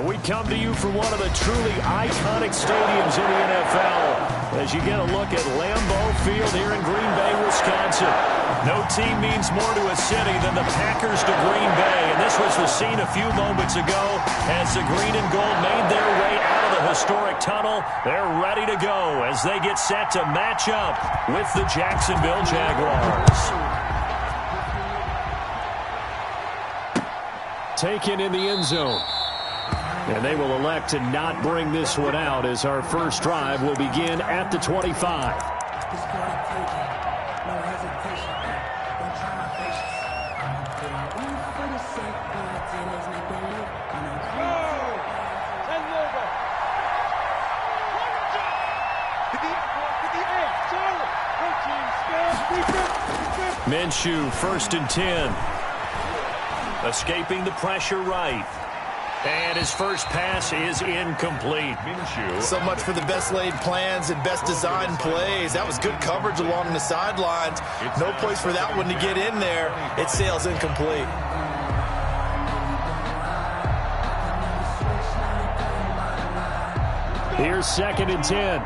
And we come to you from one of the truly iconic stadiums in the NFL as you get a look at Lambeau Field here in Green Bay, Wisconsin. No team means more to a city than the Packers to Green Bay. And this was the scene a few moments ago as the green and gold made their way out of the historic tunnel. They're ready to go as they get set to match up with the Jacksonville Jaguars. Taken in the end zone. And they will elect to not bring this one out as our first drive will begin at the 25. Minshew, 1st and 10. Escaping the pressure right. And his first pass is incomplete. Minshew. So much for the best laid plans and best designed plays. That was good coverage along the sidelines. No place for that one to get in there. It sails incomplete. Here's 2nd and 10.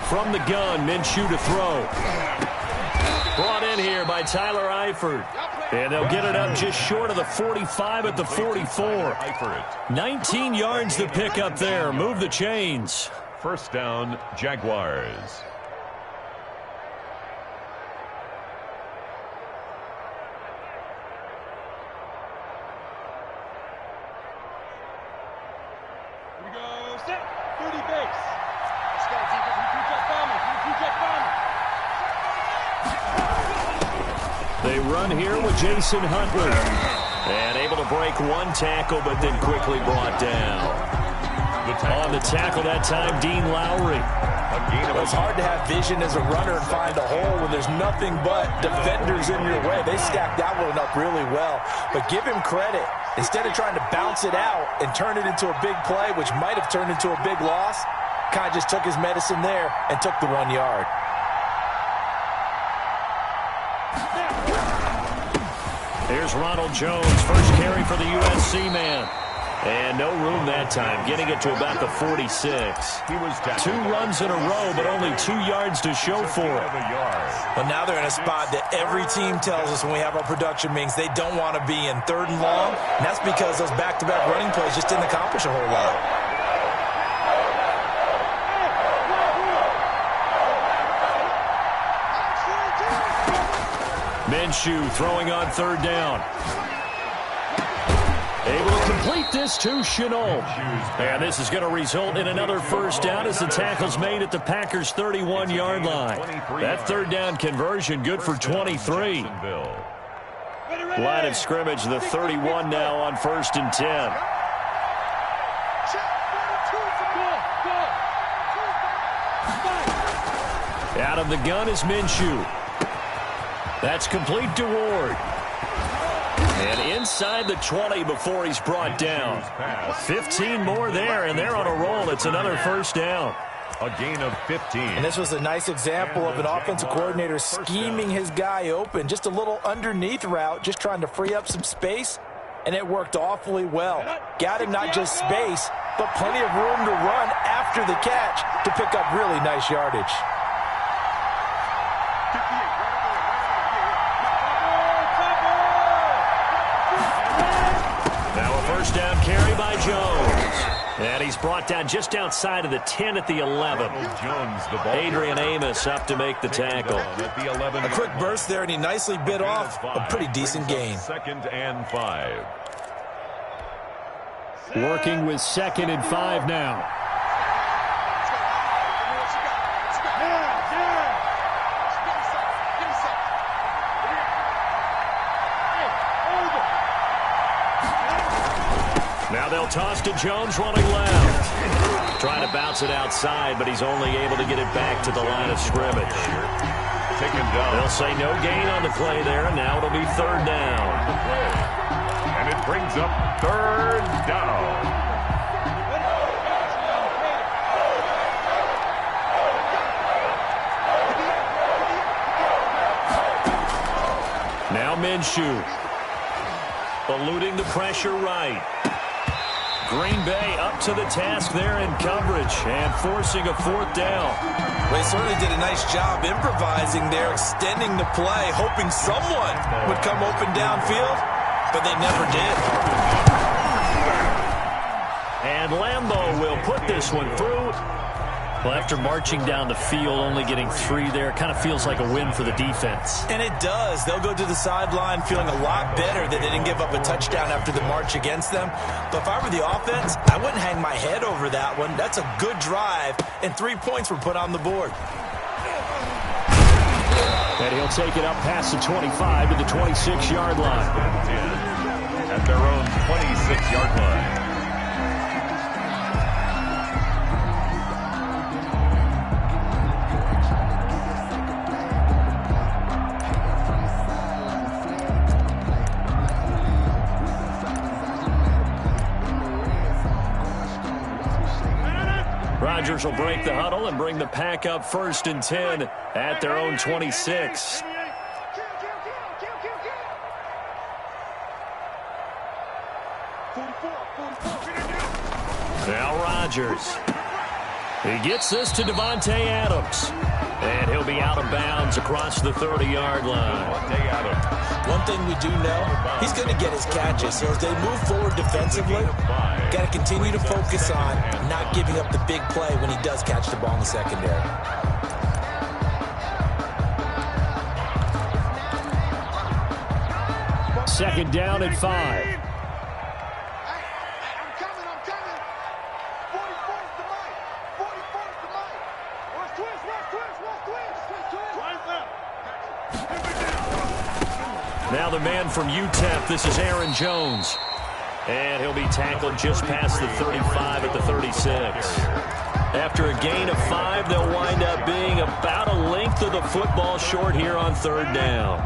From the gun, Minshew to throw. Brought in here by Tyler Eifert. And they'll get it up just short of the 45 at the 44. 19 yards to pick up there. Move the chains. First down, Jaguars. Here we go. Set. 30 base. They run here with Jason Huntley. And able to break one tackle, but then quickly brought down. On the tackle that time, Dean Lowry. Well, it's hard to have vision as a runner and find a hole when there's nothing but defenders in your way. They stacked that one up really well. But give him credit. Instead of trying to bounce it out and turn it into a big play, which might have turned into a big loss, kind of just took his medicine there and took the 1 yard. Here's Ronald Jones, first carry for the USC man. And no room that time, getting it to about the 46. He was 2 runs in a row, but only 2 yards to show for it. Well, now they're in a spot that every team tells us when we have our production meetings they don't want to be in, 3rd and long. And that's because those back-to-back running plays just didn't accomplish a whole lot. Minshew throwing on 3rd down. Able to complete this to Shenault. And this is going to result in another first down as the tackle's made at the Packers' 31-yard line. That 3rd down conversion good for 23. Line of scrimmage, the 31 now on 1st and 10. Out of the gun is Minshew. That's complete to Ward. And inside the 20 before he's brought down. 15 more there, and they're on a roll. It's another first down. A gain of 15. And this was a nice example of an offensive coordinator scheming his guy open. Just a little underneath route, just trying to free up some space, and it worked awfully well. Got him not just space, but plenty of room to run after the catch to pick up really nice yardage. First down carry by Jones. And he's brought down just outside of the 10 at the 11. Adrian Amos up to make the tackle. A quick burst there, and he nicely bit off a pretty decent gain. 2nd and 5. Working with 2nd and 5 now. Now they'll toss to Jones running left. Trying to bounce it outside, but he's only able to get it back to the line of scrimmage. They'll say no gain on the play there, and now it'll be 3rd down. And it brings up 3rd down. Minshew. Eluding the pressure right. Green Bay up to the task there in coverage and forcing a 4th down. They certainly did a nice job improvising there, extending the play, hoping someone would come open downfield, but they never did. And Lambeau will put this one through. Well, after marching down the field, only getting 3 there, kind of feels like a win for the defense. And it does. They'll go to the sideline feeling a lot better that they didn't give up a touchdown after the march against them. But if I were the offense, I wouldn't hang my head over that one. That's a good drive, and 3 points were put on the board. And he'll take it up past the 25 to the 26-yard line. At their own 26-yard line. Rodgers will break the huddle and bring the pack up 1st and 10 at their own 26. Now Rodgers. He gets this to Devontae Adams. And he'll be out of bounds across the 30-yard line. One thing we do know, he's going to get his catches. So as they move forward defensively, got to continue to focus on not giving up the big play when he does catch the ball in the secondary. Second down at 5. Now the man from UTEP, this is Aaron Jones. And he'll be tackled just past the 35 at the 36. After a gain of 5, they'll wind up being about a length of the football short here on 3rd down.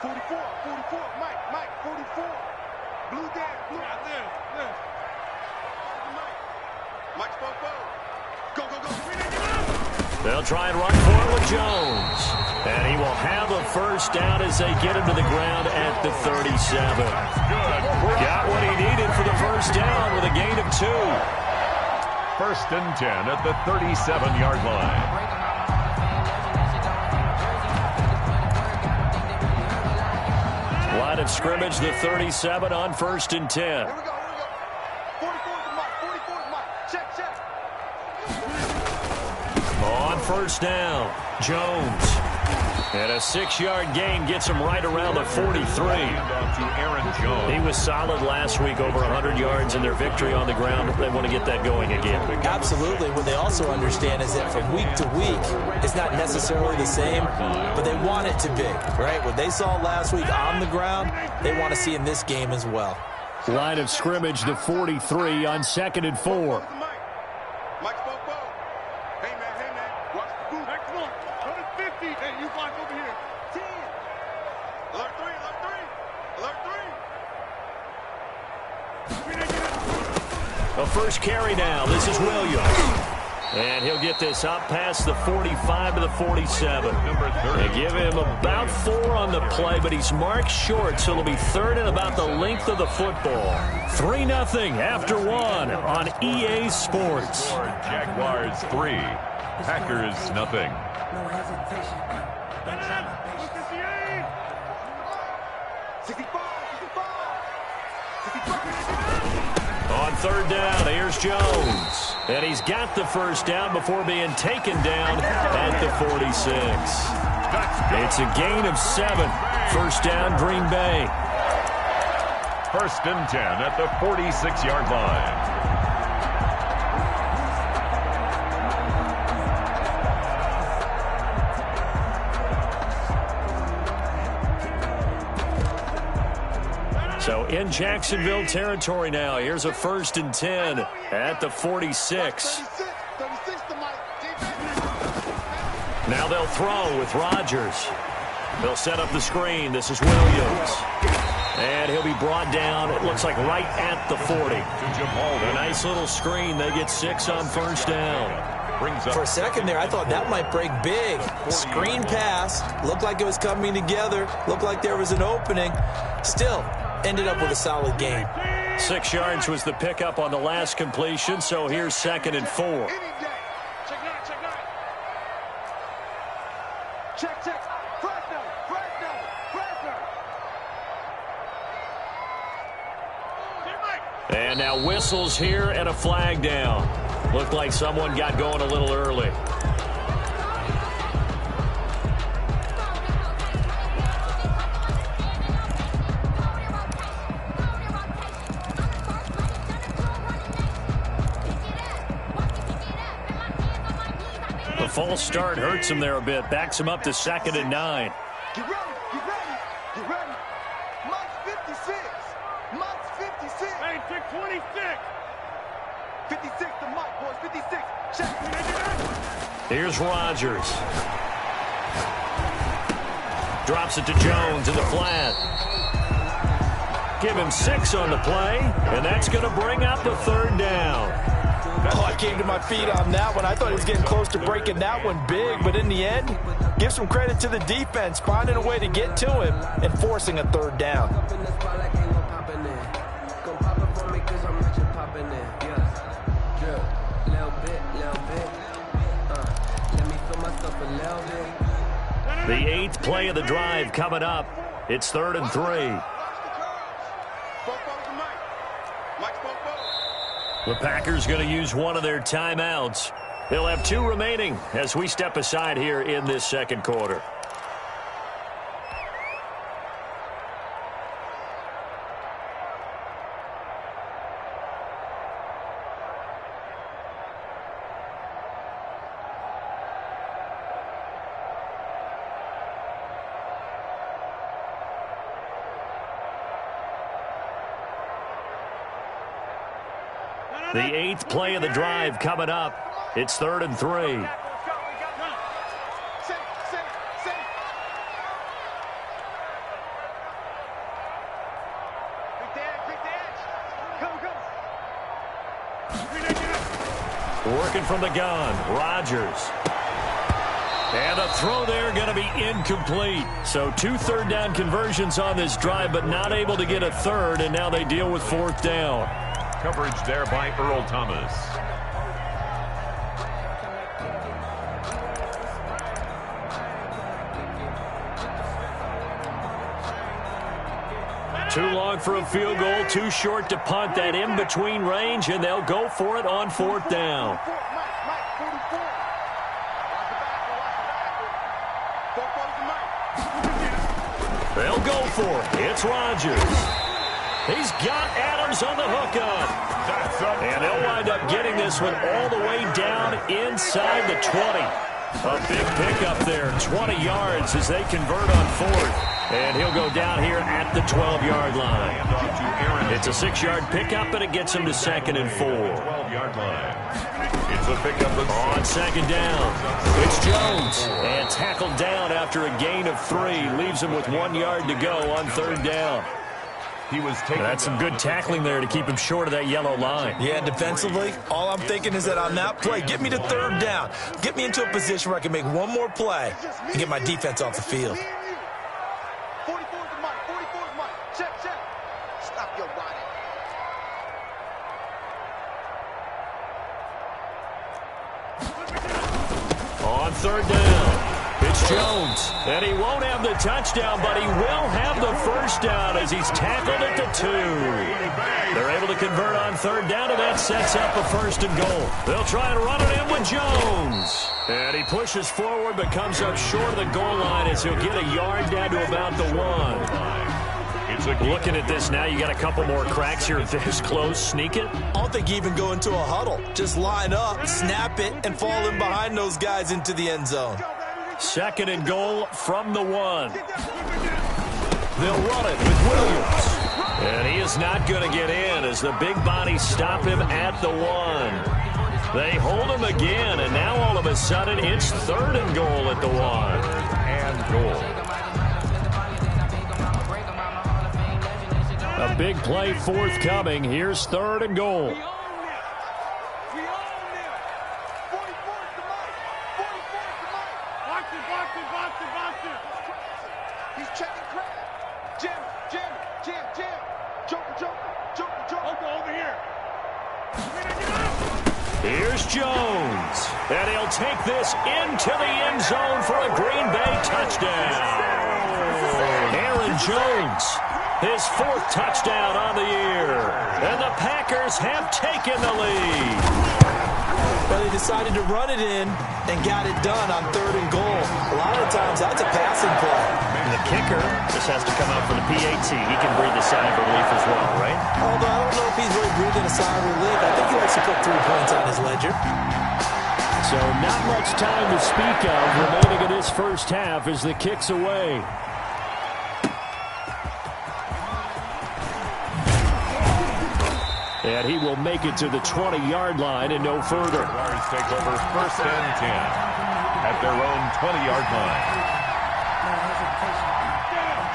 44, Mike, 44. Blue down, blue out there. Mike, go. They'll try and run for it with Jones. And he will have a 1st down as they get him to the ground at the 37. Got what he needed for the 1st down with a gain of 2. 1st and 10 at the 37-yard line. Line of scrimmage, the 37 on 1st and 10. Here we go. 44 to Mike. Check. On 1st down, Jones. And a 6-yard gain gets him right around the 43. He was solid last week, over 100 yards in their victory on the ground. They want to get that going again. Absolutely. What they also understand is that from week to week, it's not necessarily the same, but they want it to be, right? What they saw last week on the ground, they want to see in this game as well. Line of scrimmage, the 43 on 2nd and 4. Mike spoke ball. Hey, man. Watch the boot. Come on. Go to 50. Hey, you block over here. 10. Alert 3. A first carry now. This is Williams. And he'll get this up past the 45 to the 47. They give him about 4 on the play, but he's marked short, so it'll be 3rd and about the length of the football. 3-0 after 1 on EA Sports. Jaguars 3, Packers nothing. No hesitation. On 3rd down, here's Jones. And he's got the 1st down before being taken down at the 46. It's a gain of 7. 1st down, Green Bay. 1st and 10 at the 46-yard line. So in Jacksonville territory now. Here's a 1st and 10 at the 46. Now they'll throw with Rodgers. They'll set up the screen. This is Williams. And he'll be brought down, it looks like right at the 40. A nice little screen. They get 6 on 1st down. For a second there, I thought that might break big. Screen pass. Looked like it was coming together. Looked like there was an opening. Still ended up with a solid gain. 6 yards was the pickup on the last completion, so here's 2nd and 4. Check. And now whistles here and a flag down. Looked like someone got going a little early. The false start hurts him there a bit. Backs him up to 2nd and 9. Get ready. Mike's 56. 26. 56 to Mike, boys. 56. Check. Here's Rodgers. Drops it to Jones in the flat. Give him 6 on the play, and that's going to bring up a 3rd down. Oh, I came to my feet on that one. I thought he was getting close to breaking that one big, but in the end, give some credit to the defense, finding a way to get to him and forcing a 3rd down. The 8th play of the drive coming up. It's 3rd and 3. The Packers going to use one of their timeouts. They'll have 2 remaining as we step aside here in this 2nd quarter. The 8th play of the drive coming up. It's 3rd and 3. Working from the gun, Rodgers. And a throw there going to be incomplete. So 2 3rd down conversions on this drive, but not able to get a 3rd, and now they deal with 4th down. Coverage there by Earl Thomas. Too long for a field goal, too short to punt. That in-between range, and they'll go for it on 4th down. They'll go for it. It's Rodgers. He's got Adams on the hook on. And they'll wind up getting this one all the way down inside the 20. A big pickup there, 20 yards as they convert on 4th. And he'll go down here at the 12-yard line. It's a 6-yard pickup, and it gets him to 2nd and 4. 12-yard line. It's a pickup on 2nd down. It's Jones. And tackled down after a gain of 3. Leaves him with 1 yard to go on 3rd down. That's some good tackling there to keep him short of that yellow line. Yeah, defensively, all I'm thinking is that on that play, get me to 3rd down. Get me into a position where I can make one more play and get my defense off the field. 44 to Mike. 44 to Mike. Check. Stop your body. On 3rd down. It's Jones, and he won't have the touchdown, but he will have the 1st down as he's tackled at the 2. They're able to convert on 3rd down, and that sets up a 1st and goal. They'll try and run it in with Jones. And he pushes forward, but comes up short of the goal line as he'll get a yard down to about the 1. Looking at this now, you got a couple more cracks here this close. Sneak it. I don't think you even go into a huddle. Just line up, snap it, and fall in behind those guys into the end zone. 2nd and goal from the 1. They'll run it with Williams. And he is not going to get in as the big bodies stop him at the 1. They hold him again, and now all of a sudden it's 3rd and goal at the 1. And goal. A big play forthcoming. Here's 3rd and goal. Over here. Here's Jones. And he'll take this into the end zone for a Green Bay touchdown. Aaron Jones, his 4th touchdown on the year. And the Packers have taken the lead. But they decided to run it in and got it done on 3rd and goal. A lot of times that's a passing play. And the kicker just has to come out for the PAT. He can breathe a sigh of relief as well, right? Although I don't know if he's really breathing a sigh of relief. I think he likes to put 3 points on his ledger. So not much time to speak of remaining in this first half as the kick's away. And he will make it to the 20-yard line and no further. Jaguars take over 1st and 10 at their own 20-yard line.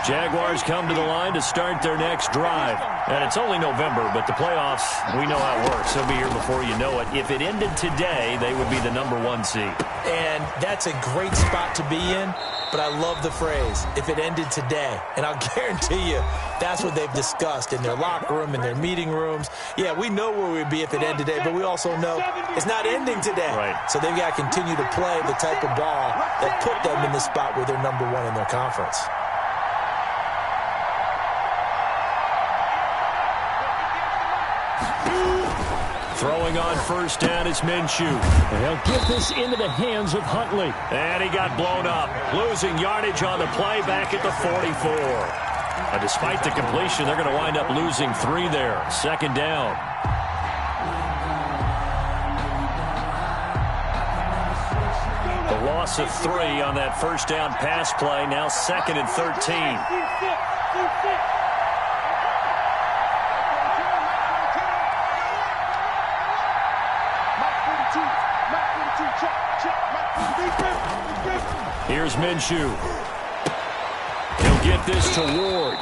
Jaguars come to the line to start their next drive. And it's only November, but the playoffs, we know how it works. They'll be here before you know it. If it ended today, they would be the #1 seed. And that's a great spot to be in. But I love the phrase, if it ended today. And I'll guarantee you, that's what they've discussed in their locker room, in their meeting rooms. Yeah, we know where we'd be if it ended today, but we also know it's not ending today. Right. So they've got to continue to play the type of ball that put them in the spot where they're #1 in their conference. Throwing on 1st down is Minshew. And he'll get this into the hands of Huntley. And he got blown up, losing yardage on the play back at the 44. And despite the completion, they're going to wind up losing 3 there. 2nd down. The loss of 3 on that 1st down pass play. Now 2nd and 13. Here's Minshew. He'll get this to Ward.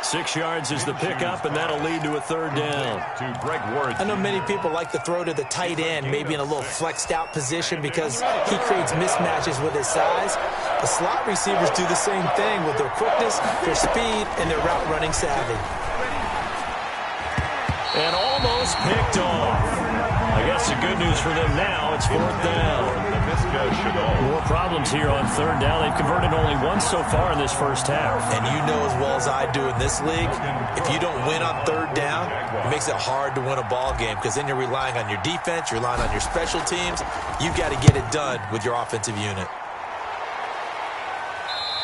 6 yards is the pickup, and that'll lead to a 3rd down. To Greg Ward. I know many people like to throw to the tight end, maybe in a little flexed out position because he creates mismatches with his size. The slot receivers do the same thing with their quickness, their speed, and their route running savvy. And almost picked off. I guess the good news for them now, it's 4th down. More problems here on 3rd down. They've converted only once so far in this first half. And you know as well as I do in this league, if you don't win on 3rd down, it makes it hard to win a ball game because then you're relying on your defense, you're relying on your special teams. You've got to get it done with your offensive unit.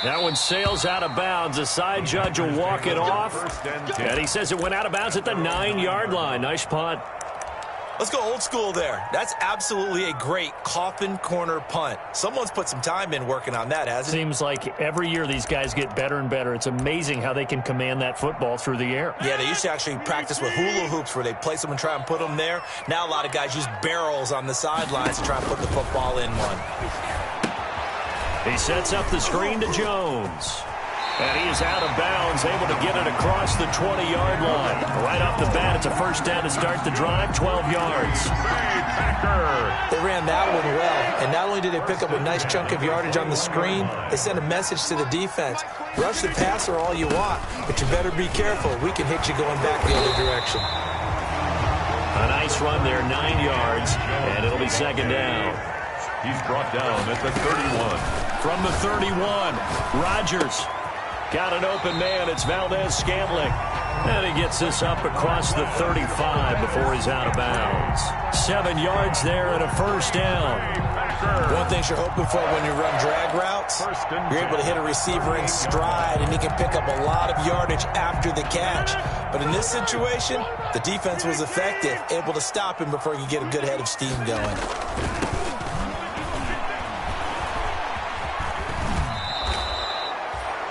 That one sails out of bounds. The side judge will walk it off. And he says it went out of bounds at the 9-yard line. Nice punt. Let's go old school there. That's absolutely a great coffin corner punt. Someone's put some time in working on that, hasn't it? Seems like every year these guys get better and better. It's amazing how they can command that football through the air. Yeah, they used to actually practice with hula hoops where they place them and try and put them there. Now a lot of guys use barrels on the sidelines to try and put the football in one. He sets up the screen to Jones. And he is out of bounds, able to get it across the 20-yard line. Right off the bat, it's a 1st down to start the drive, 12 yards. They ran that one well, and not only did they pick up a nice chunk of yardage on the screen, they sent a message to the defense. Rush the passer all you want, but you better be careful. We can hit you going back the other direction. A nice run there, 9 yards, and it'll be 2nd down. He's brought down at the 31. From the 31, Rodgers. Got an open man. It's Valdez-Scantling. And he gets this up across the 35 before he's out of bounds. 7 yards there and a 1st down. One thing you're hoping for when you run drag routes, you're able to hit a receiver in stride, and he can pick up a lot of yardage after the catch. But in this situation, the defense was effective, able to stop him before he could get a good head of steam going.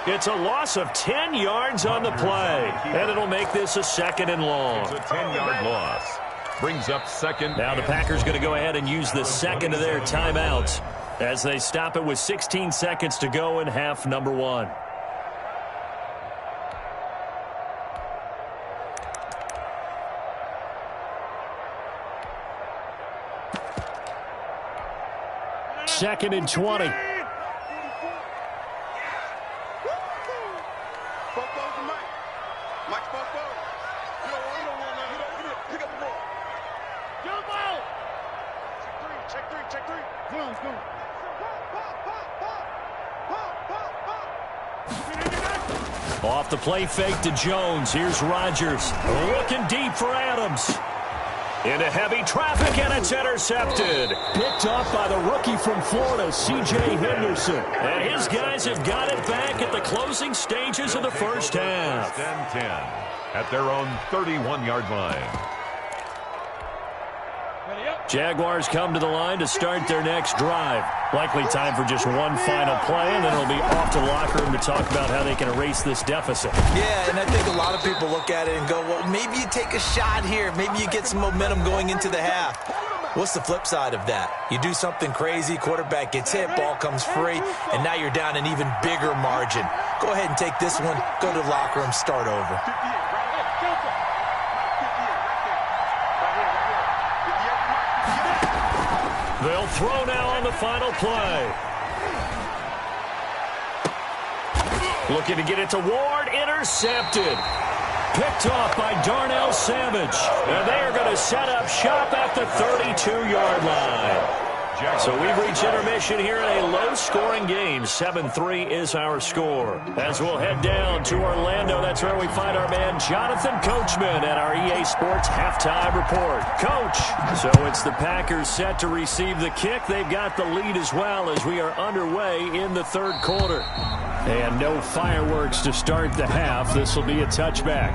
It's a loss of 10 yards on the play, and it'll make this a 2nd and long. It's a 10-yard loss. Brings up 2nd. Now the Packers going to go ahead and use the 2nd of their timeouts as they stop it with 16 seconds to go in half number 1. Second and 20. Off the play fake to Jones. Here's Rodgers. Looking deep for Adams. Into heavy traffic, and it's intercepted. Picked off by the rookie from Florida, C.J. Henderson. And his guys have got it back at the closing stages of the first half. 10 at their own 31-yard line. Jaguars come to the line to start their next drive. Likely time for just one final play, and then it'll be off to the locker room to talk about how they can erase this deficit. Yeah, and I think a lot of people look at it and go, well, maybe you take a shot here. Maybe you get some momentum going into the half. What's the flip side of that? You do something crazy, quarterback gets hit, ball comes free, and now you're down an even bigger margin. Go ahead and take this one, go to the locker room, start over. They'll throw now on the final play. Looking to get it to Ward. Intercepted. Picked off by Darnell Savage. And they are going to set up shop at the 32-yard line. So we've reached intermission here in a low-scoring game. 7-3 is our score. As we'll head down to Orlando, that's where we find our man Jonathan Coachman at our EA Sports Halftime Report. Coach, so it's the Packers set to receive the kick. They've got the lead as well as we are underway in the third quarter. And no fireworks to start the half. This will be a touchback.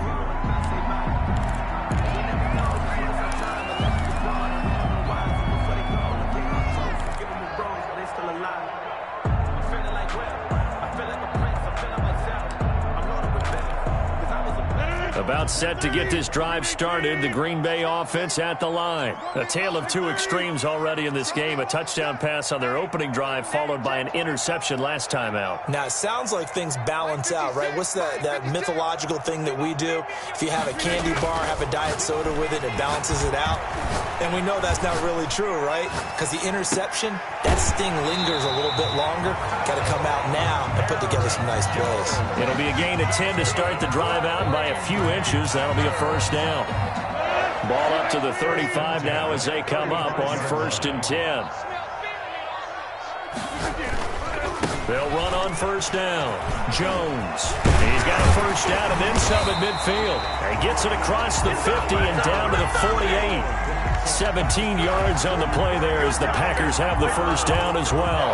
About set to get this drive started. The Green Bay offense at the line. A tale of two extremes already in this game. A touchdown pass on their opening drive followed by an interception last time out. Now, it sounds like things balance out, right? What's that mythological thing that we do? If you have a candy bar, have a diet soda with it, it balances it out. And we know that's not really true, right? Because the interception, that sting lingers a little bit longer. Got to come out now and put together some nice plays. It'll be a gain of 10 to start the drive out by a few inches. That'll be a first down. Ball up to the 35 now as they come up on 1st and 10. They'll run on first down. Jones. He's got a first down and then some at midfield. He gets it across the 50 and down to the 48. 17 yards on the play there as the Packers have the first down as well.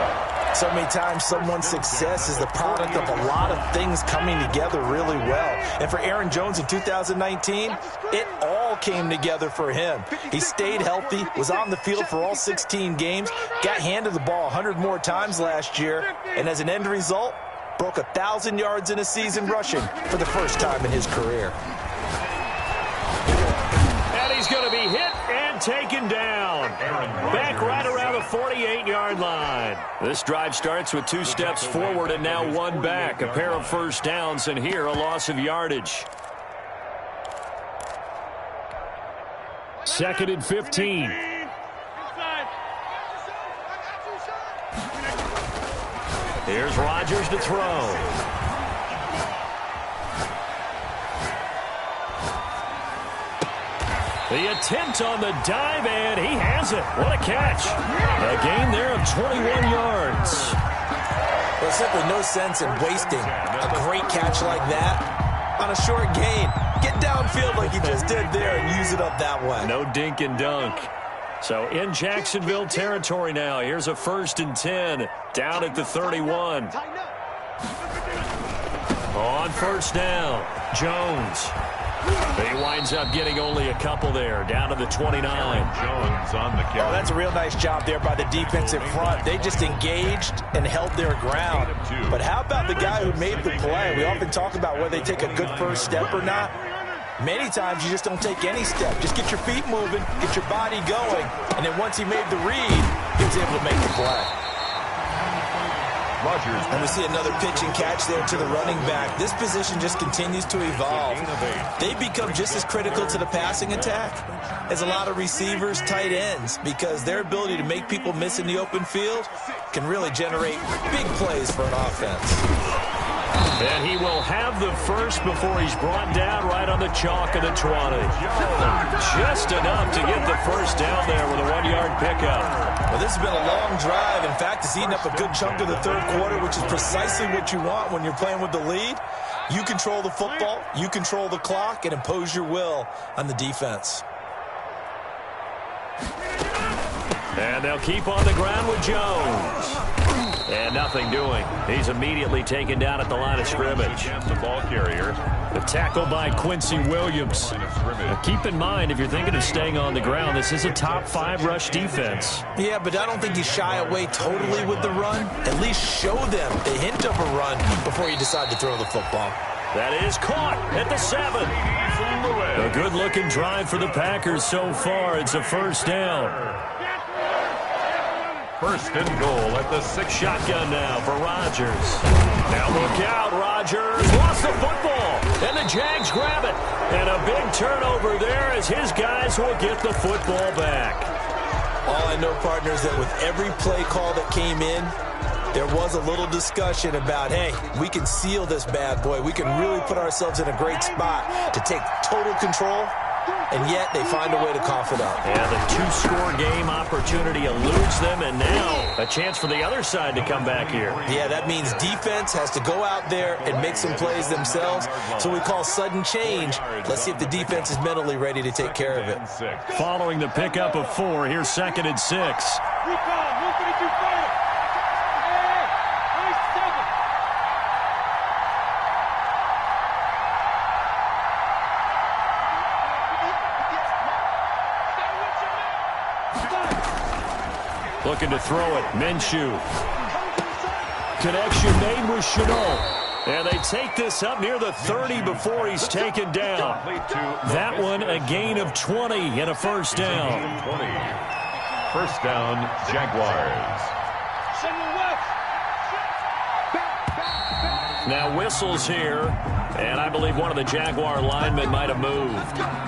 So many times someone's success is the product of a lot of things coming together really well. And for Aaron Jones in 2019, it all came together for him. He stayed healthy, was on the field for all 16 games, got handed the ball 100 more times last year, and as an end result, broke 1,000 yards in a season rushing for the first time in his career. And he's going to be hit and taken down. Back right around the 48-yard line. This drive starts with 2 steps forward and now 1 back. A pair of first downs, and here a loss of yardage. 2nd and 15. Here's Rodgers to throw. The attempt on the dive, and he has it. What a catch. A gain there of 21 yards. There's simply no sense in wasting a great catch like that on a short gain. Get downfield like you just did there and use it up that way. No dink and dunk. So in Jacksonville territory now. Here's a 1st and 10 down at the 31. On first down, Jones. He winds up getting only a couple there, down to the 29. Jones on the carry. Oh, that's a real nice job there by the defense in front. They just engaged and held their ground. But how about the guy who made the play? We often talk about whether they take a good first step or not. Many times you just don't take any step. Just get your feet moving, get your body going, and then once he made the read, he was able to make the play. Rodgers. And we see another pitch and catch there to the running back. This position just continues to evolve. They become just as critical to the passing attack as a lot of receivers, tight ends, because their ability to make people miss in the open field can really generate big plays for an offense. And he will have the first before he's brought down right on the chalk of the 20. just enough to get the first down there with a 1-yard pickup. Well, this has been a long drive. In fact, it's eaten up a good chunk of the third quarter, which is precisely what you want when you're playing with the lead. You control the football, you control the clock, and impose your will on the defense. And they'll keep on the ground with Jones. And nothing doing. He's immediately taken down at the line of scrimmage. The ball carrier. The tackle by Quincy Williams. Now keep in mind, if you're thinking of staying on the ground, this is a top 5 rush defense. Yeah, but I don't think you shy away totally with the run. At least show them a hint of a run before you decide to throw the football. That is caught at the 7. A good-looking drive for the Packers so far. It's a first down. First and goal at the 6. Shotgun now for Rodgers. Now look out, Rodgers lost the football, and the Jags grab it. And a big turnover there as his guys will get the football back. All I know, partners, that with every play call that came in, there was a little discussion about, hey, we can seal this bad boy. We can really put ourselves in a great spot to take total control. And yet they find a way to cough it up. And the 2-score game opportunity eludes them, and now a chance for the other side to come back here. Yeah, that means defense has to go out there and make some plays themselves. So we call sudden change. Let's see if the defense is mentally ready to take care of it. Following the pickup of 4, here's 2nd and 6. Looking to throw it. Minshew. Connection made with Chenault. And they take this up near the 30 before he's taken down. That one a gain of 20 and a first down. First down, Jaguars. Now whistles here. And I believe one of the Jaguar linemen might have moved.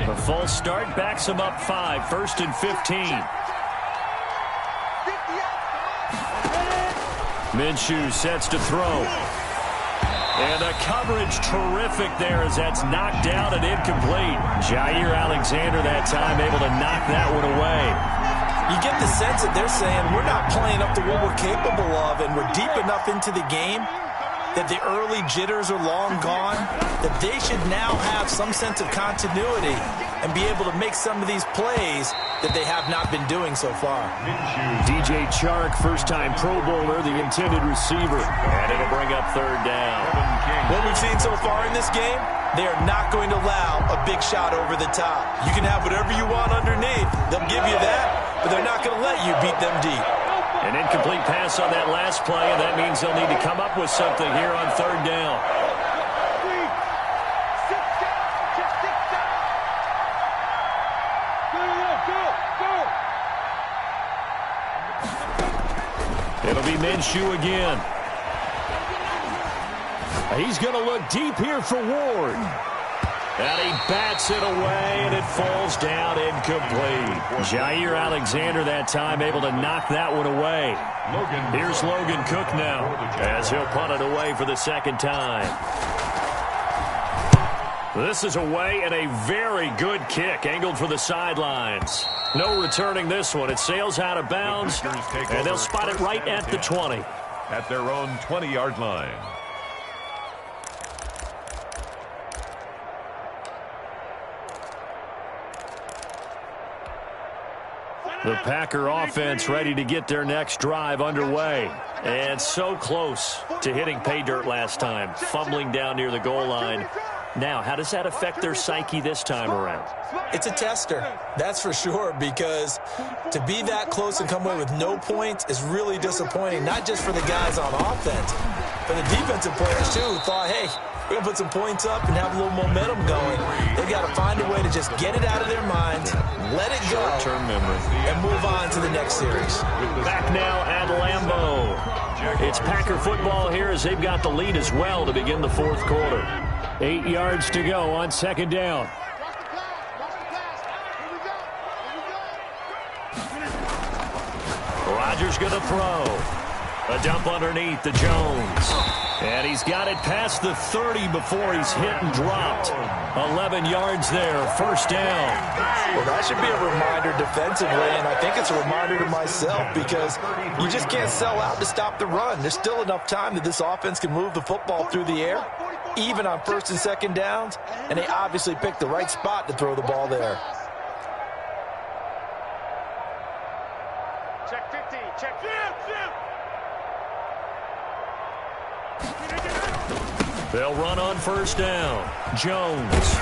A false start backs him up 5. First and 15. Minshew sets to throw. And a coverage terrific there as that's knocked down and incomplete. Jair Alexander that time able to knock that one away. You get the sense that they're saying we're not playing up to what we're capable of, and we're deep enough into the game that the early jitters are long gone, that they should now have some sense of continuity and be able to make some of these plays that they have not been doing so far. DJ Chark, first-time Pro Bowler, the intended receiver. And it'll bring up 3rd down. What we've seen so far in this game, they are not going to allow a big shot over the top. You can have whatever you want underneath. They'll give you that, but they're not going to let you beat them deep. An incomplete pass on that last play, and that means they'll need to come up with something here on 3rd down. It'll be Minshew again. He's going to look deep here for Ward. And he bats it away, and it falls down incomplete. Jair Alexander that time able to knock that one away. Here's Logan Cook now as he'll punt it away for the 2nd time. This is away and a very good kick angled for the sidelines. No returning this one. It sails out of bounds, and they'll spot it right at the 20. At their own 20-yard line. The Packer offense ready to get their next drive underway. And so close to hitting pay dirt last time, fumbling down near the goal line. Now, how does that affect their psyche this time around? It's a tester, that's for sure, because to be that close and come away with no points is really disappointing, not just for the guys on offense, but the defensive players, too, who thought, hey, we're going to put some points up and have a little momentum going. They've got to find a way to just get it out of their minds, let it go, short-term memory, and move on to the next series. Back now at Lambeau. It's Packer football here as they've got the lead as well to begin the 4th quarter. 8 yards to go on 2nd down. Rodgers going to throw. A dump underneath to Jones. And he's got it past the 30 before he's hit and dropped. 11 yards there, first down. Well, that should be a reminder defensively, and I think it's a reminder to myself because you just can't sell out to stop the run. There's still enough time that this offense can move the football through the air, even on first and second downs, and they obviously picked the right spot to throw the ball there. Check 50, check 50. They'll run on first down. Jones.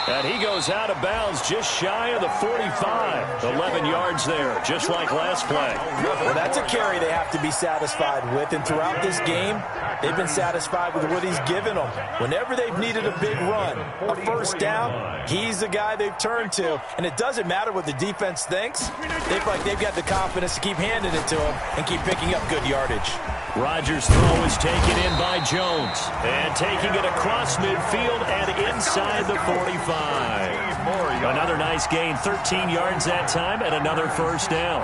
And he goes out of bounds just shy of the 45. 11 yards there, just like last play. Well, that's a carry they have to be satisfied with. And throughout this game, they've been satisfied with what he's given them. Whenever they've needed a big run, a first down, he's the guy they've turned to. And it doesn't matter what the defense thinks. They feel like they've got the confidence to keep handing it to him and keep picking up good yardage. Rodgers' throw is taken in by Jones. And taking it across midfield and inside the 45. Another nice gain, 13 yards that time, and another first down.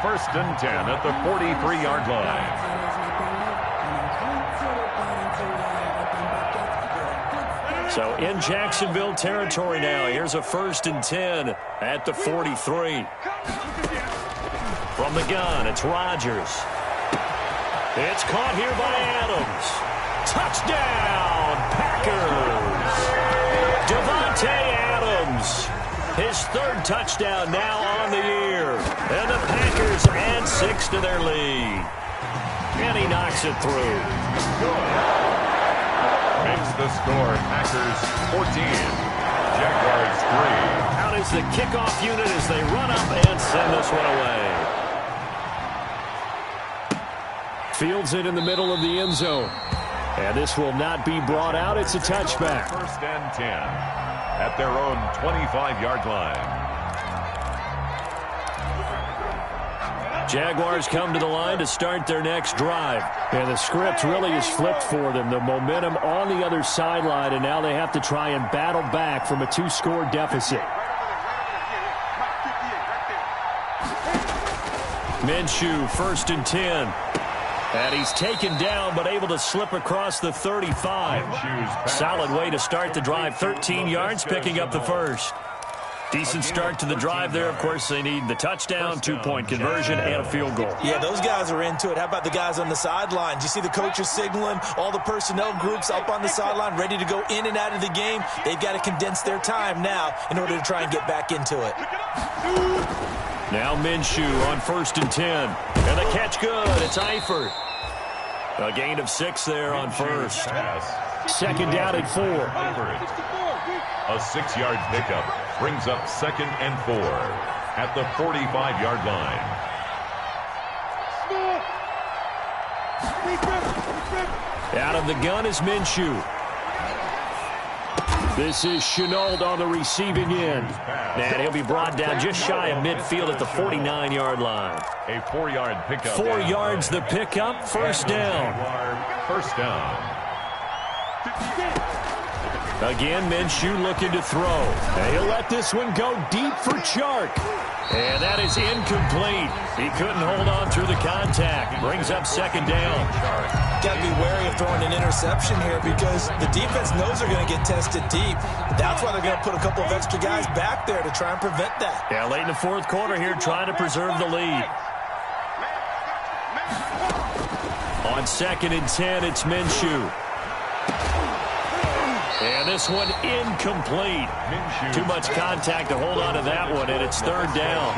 First and 10 at the 43-yard line. So in Jacksonville territory now. Here's a first and 10 at the 43. From the gun, it's Rodgers. It's caught here by Adams. Touchdown, Packers. Devontae Adams. His third touchdown now on the year. And the Packers add 6 to their lead. And he knocks it through. Makes the score Packers 14, Jaguars 3. Out is the kickoff unit as they run up and send this one away. Fields it in the middle of the end zone. And this will not be brought out. It's a touchback. First and 10 at their own 25-yard line. Jaguars come to the line to start their next drive. And the script really is flipped for them. The momentum on the other sideline, and now they have to try and battle back from a 2-score deficit. Minshew, first and 10. And he's taken down, but able to slip across the 35. Solid way to start the drive. 13 yards, picking up the first. Decent start to the drive there. Of course, they need the touchdown, 2-point conversion, and a field goal. Yeah, those guys are into it. How about the guys on the sidelines? You see the coaches signaling, all the personnel groups up on the sideline ready to go in and out of the game. They've got to condense their time now in order to try and get back into it. Now Minshew on first and 10. And the catch good. It's Eifert. A gain of 6 there on first. Second down and 4. A 6-yard pickup brings up second and 4 at the 45-yard line. Out of the gun is Minshew. This is Shenault on the receiving end. And he'll be brought down just shy of midfield at the 49-yard line. A 4-yard pickup. 4 yards the pickup, first down. First down. Again, Minshew looking to throw. And he'll let this one go deep for Chark. And that is incomplete. He couldn't hold on through the contact. Brings up second down. Got to be wary of throwing an interception here because the defense knows they're going to get tested deep. That's why they're going to put a couple of extra guys back there to try and prevent that. Yeah, late in the fourth quarter here, trying to preserve the lead. On second and 10, it's Minshew. And this one incomplete. Too much contact to hold on to that one, and it's third down.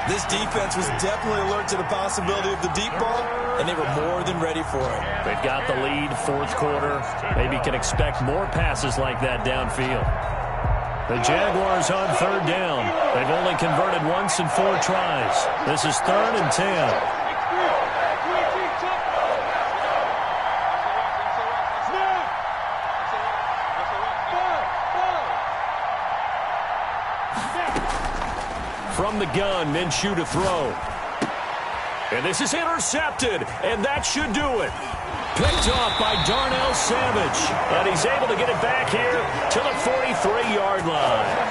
This defense was definitely alert to the possibility of the deep ball, and they were more than ready for it. They've got the lead, fourth quarter. Maybe can expect more passes like that downfield. The Jaguars on third down. They've only converted once in 4 tries. This is third and 10. From the gun, Minshew to throw. And this is intercepted, and that should do it. Picked off by Darnell Savage. And he's able to get it back here to the 43-yard line.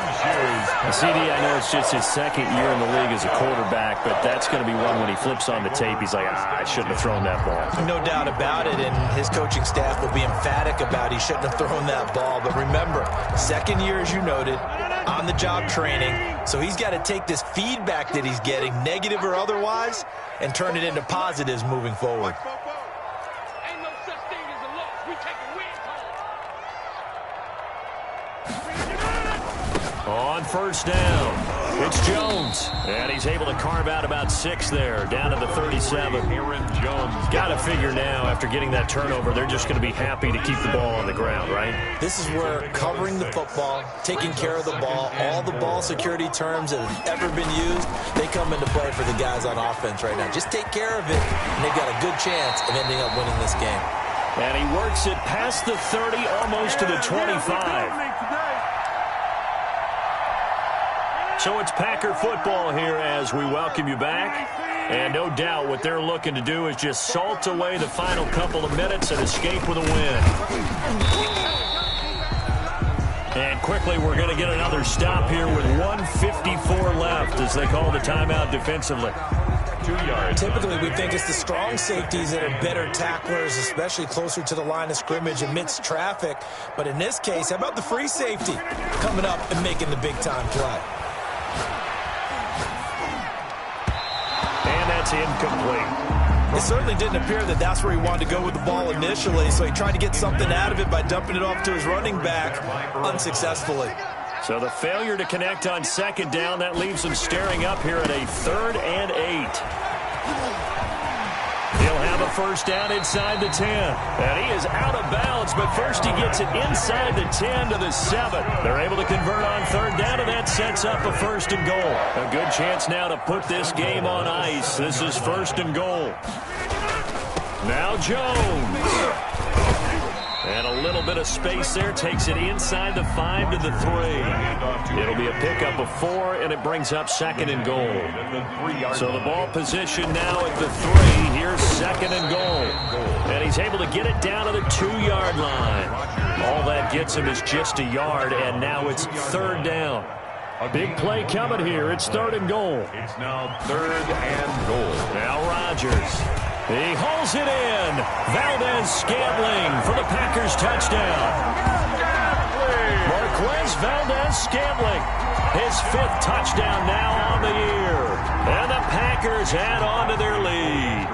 CD, I know it's just his second year in the league as a quarterback, but that's going to be one when he flips on the tape, he's like, I shouldn't have thrown that ball. No doubt about it, and his coaching staff will be emphatic about he shouldn't have thrown that ball. But remember, second year, as you noted, on-the-job training, so he's got to take this feedback that he's getting, negative or otherwise, and turn it into positives moving forward. On first down, it's Jones. And he's able to carve out about 6 there, down to the 37. Aaron Jones. Got to figure now, after getting that turnover, they're just going to be happy to keep the ball on the ground, right? This is where covering the football, taking care of the ball, all the ball security terms that have ever been used, they come into play for the guys on offense right now. Just take care of it, and they've got a good chance of ending up winning this game. And he works it past the 30, almost to the 25. So it's Packer football here as we welcome you back. And no doubt what they're looking to do is just salt away the final couple of minutes and escape with a win. And quickly we're going to get another stop here with 1:54 left as they call the timeout defensively. 2 yards. Typically, we think it's the strong safeties that are better tacklers, especially closer to the line of scrimmage amidst traffic. But in this case, how about the free safety coming up and making the big-time play? And that's incomplete. It certainly didn't appear that that's where he wanted to go with the ball initially, so he tried to get something out of it by dumping it off to his running back unsuccessfully. So the failure to connect on second down, that leaves him staring up here at a 3rd and 8. He'll have a first down inside the 10. And he is out of bounds, but first he gets it inside the 10 to the 7. They're able to convert on 3rd down, and that sets up a 1st and goal. A good chance now to put this game on ice. This is 1st and goal. Now Jones. And a little bit of space there, takes it inside the 5 to the 3. It'll be a pickup of 4, and it brings up 2nd and goal. So the ball position now at the 3. Here's 2nd and goal. And he's able to get it down to the 2-yard line. All that gets him is just a yard, and now it's 3rd down. Big play coming here. It's 3rd and goal. It's now 3rd and goal. Now Rodgers. He hauls it in. Valdez-Scantling for the Packers touchdown. Marquez Valdez-Scantling, his 5th touchdown now on the year. And the Packers add on to their lead.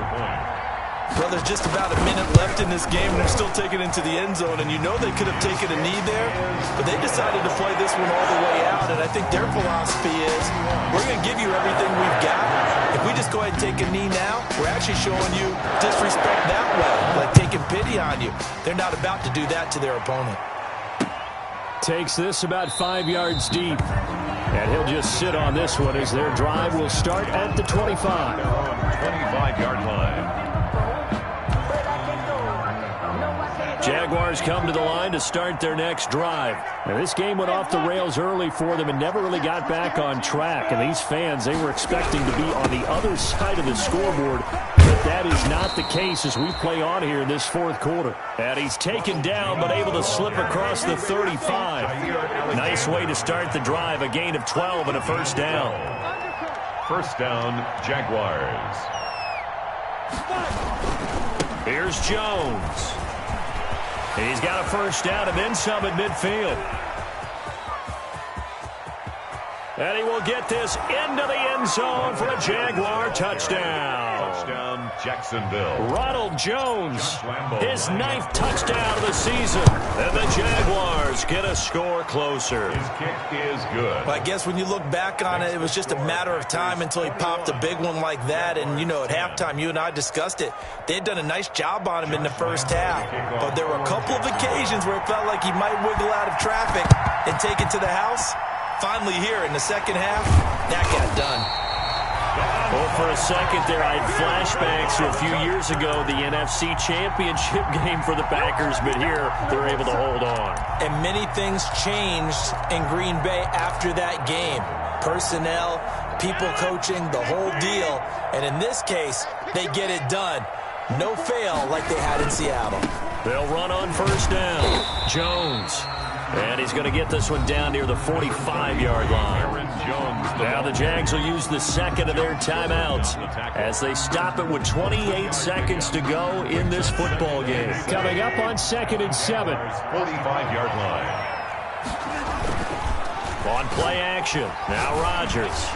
Well, there's just about a minute left in this game, and they're still taking it into the end zone. And you know they could have taken a knee there, but they decided to play this one all the way out. And I think their philosophy is, we're going to give you everything we've got. If we just go ahead and take a knee now, we're actually showing you disrespect that way, like taking pity on you. They're not about to do that to their opponent. Takes this about 5 yards deep. And he'll just sit on this one as their drive will start at the 25. 25-yard line. Jaguars come to the line to start their next drive. Now, this game went off the rails early for them and never really got back on track. And these fans, they were expecting to be on the other side of the scoreboard. But that is not the case as we play on here in this 4th quarter. And he's taken down but able to slip across the 35. Nice way to start the drive. A gain of 12 and a first down. First down, Jaguars. Here's Jones. He's got a first down and then some at midfield. And he will get this into the end zone for a Jaguar touchdown. Touchdown, Jacksonville. Ronald Jones, his 9th touchdown of the season. And the Jaguars get a score closer. His kick is good. Well, I guess when you look back on it, it was just a matter of time until he popped a big one like that. And, you know, at halftime, you and I discussed it. They had done a nice job on him in the first half. But there were a couple of occasions where it felt like he might wiggle out of traffic and take it to the house. Finally here in the second half, that got done. Well, for a second there, I had flashbacks to a few years ago, the NFC Championship game for the Packers, but here they're able to hold on. And many things changed in Green Bay after that game. Personnel, people coaching, the whole deal. And in this case, they get it done. No fail like they had in Seattle. They'll run on first down. Jones. And he's going to get this one down near the 45-yard line. Now the Jags will use the second of their timeouts as they stop it with 28 seconds to go in this football game. Coming up on 2nd and 7. 45-yard line. On play action. Now Rodgers.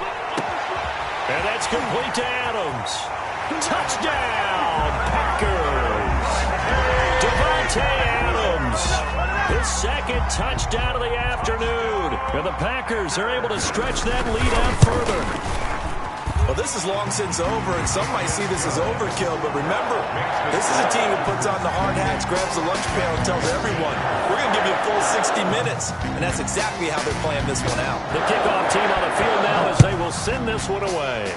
And that's complete to Adams. Touchdown, Packers. Devontae Adams. His second touchdown of the afternoon. And the Packers are able to stretch that lead out further. Well, this is long since over, and some might see this as overkill. But remember, this is a team who puts on the hard hats, grabs the lunch pail, and tells everyone, we're going to give you a full 60 minutes. And that's exactly how they're playing this one out. The kickoff team on the field now as they will send this one away.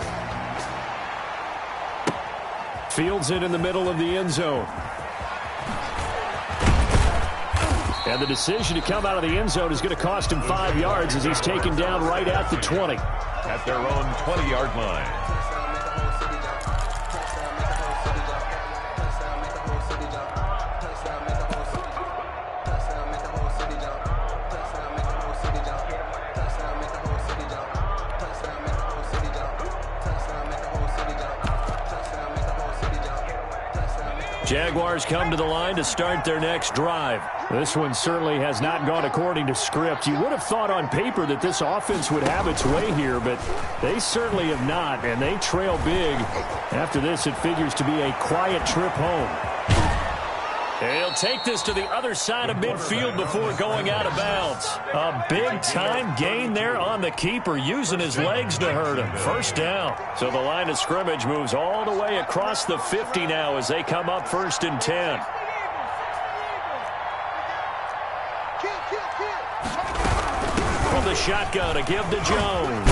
Fields it in the middle of the end zone. And the decision to come out of the end zone is going to cost him 5 yards as he's taken down right at the 20. At their own 20-yard line. Jaguars come to the line to start their next drive. This one certainly has not gone according to script. You would have thought on paper that this offense would have its way here, but they certainly have not, and they trail big. After this, it figures to be a quiet trip home. He'll take this to the other side of midfield before going out of bounds. A big-time gain there on the keeper, using his legs to hurt him. First down. So the line of scrimmage moves all the way across the 50 now as they come up 1st and 10. From the shotgun, a give to Jones.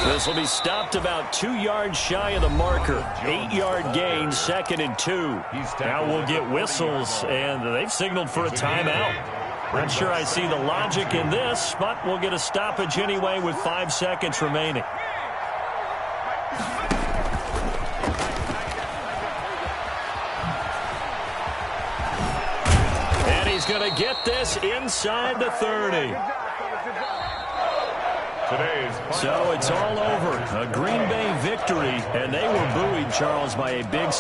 This will be stopped about 2 yards shy of the marker. 8-yard gain, 2nd and 2. Now we'll get whistles, and they've signaled for a timeout. Not sure I see the logic in this, but we'll get a stoppage anyway with 5 seconds remaining. And he's going to get this inside the 30. So it's all over. A Green Bay victory, and they were buoyed, Charles, by a big